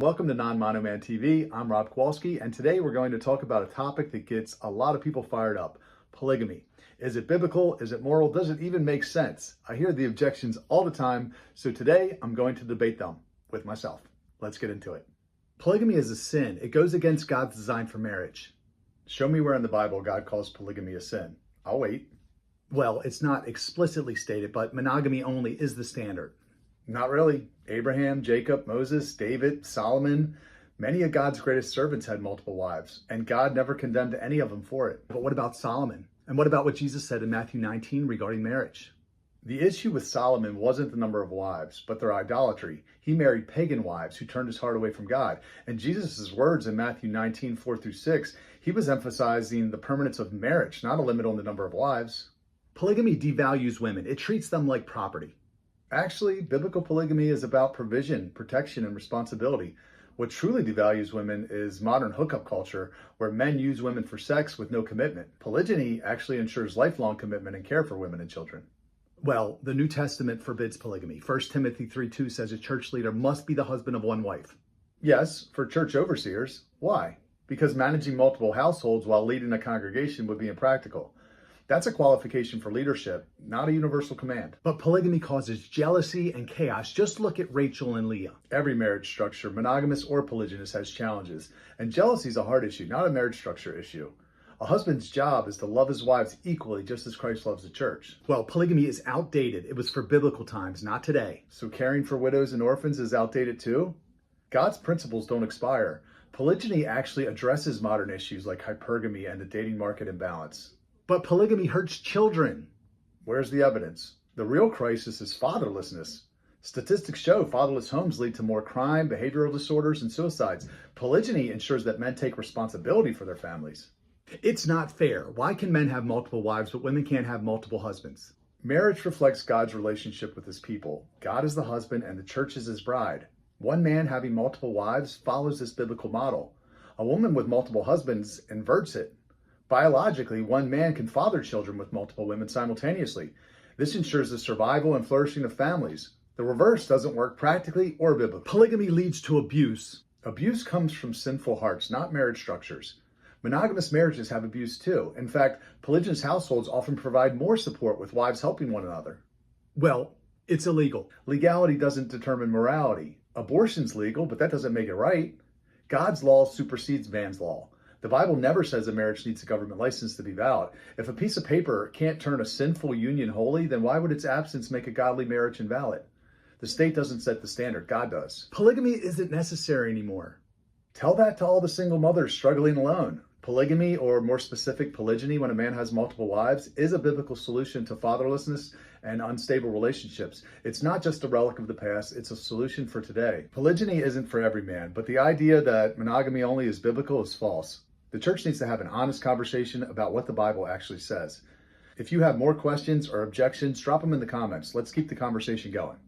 Welcome to Non-Monoman TV. I'm Rob Kowalski, and today we're going to talk about a topic that gets a lot of people fired up: polygamy. Is it biblical? Is it moral? Does it even make sense? I hear the objections all the time, so today I'm going to debate them with myself. Let's get into it. Polygamy is a sin. It goes against God's design for marriage. Show me where in the Bible God calls polygamy a sin. I'll wait. Well, it's not explicitly stated, but monogamy only is the standard. Not really. Abraham, Jacob, Moses, David, Solomon, many of God's greatest servants had multiple wives, and God never condemned any of them for it. But what about Solomon? And what about what Jesus said in Matthew 19 regarding marriage? The issue with Solomon wasn't the number of wives, but their idolatry. He married pagan wives who turned his heart away from God. And Jesus' words in Matthew 19, 4-6, he was emphasizing the permanence of marriage, not a limit on the number of wives. Polygamy devalues women. It treats them like property. Actually, biblical polygamy is about provision, protection, and responsibility. What truly devalues women is modern hookup culture, where men use women for sex with no commitment. Polygyny actually ensures lifelong commitment and care for women and children. Well, the New Testament forbids polygamy. 1 Timothy 3:2 says a church leader must be the husband of one wife. Yes, for church overseers. Why? Because managing multiple households while leading a congregation would be impractical. That's a qualification for leadership, not a universal command. But polygamy causes jealousy and chaos. Just look at Rachel and Leah. Every marriage structure, monogamous or polygynous, has challenges. And jealousy is a heart issue, not a marriage structure issue. A husband's job is to love his wives equally, just as Christ loves the church. Well, polygamy is outdated. It was for biblical times, not today. So caring for widows and orphans is outdated too? God's principles don't expire. Polygyny actually addresses modern issues like hypergamy and the dating market imbalance. But polygamy hurts children. Where's the evidence? The real crisis is fatherlessness. Statistics show fatherless homes lead to more crime, behavioral disorders, and suicides. Polygyny ensures that men take responsibility for their families. It's not fair. Why can men have multiple wives, but women can't have multiple husbands? Marriage reflects God's relationship with his people. God is the husband and the church is his bride. One man having multiple wives follows this biblical model. A woman with multiple husbands inverts it. Biologically, one man can father children with multiple women simultaneously. This ensures the survival and flourishing of families. The reverse doesn't work practically or biblically. Polygamy leads to abuse. Abuse comes from sinful hearts, not marriage structures. Monogamous marriages have abuse too. In fact, polygynous households often provide more support with wives helping one another. Well, it's illegal. Legality doesn't determine morality. Abortion's legal, but that doesn't make it right. God's law supersedes man's law. The Bible never says a marriage needs a government license to be valid. If a piece of paper can't turn a sinful union holy, then why would its absence make a godly marriage invalid? The state doesn't set the standard, God does. Polygamy isn't necessary anymore. Tell that to all the single mothers struggling alone. Polygamy, or more specific, polygyny, when a man has multiple wives, is a biblical solution to fatherlessness and unstable relationships. It's not just a relic of the past, it's a solution for today. Polygyny isn't for every man, but the idea that monogamy only is biblical is false. The church needs to have an honest conversation about what the Bible actually says. If you have more questions or objections, drop them in the comments. Let's keep the conversation going.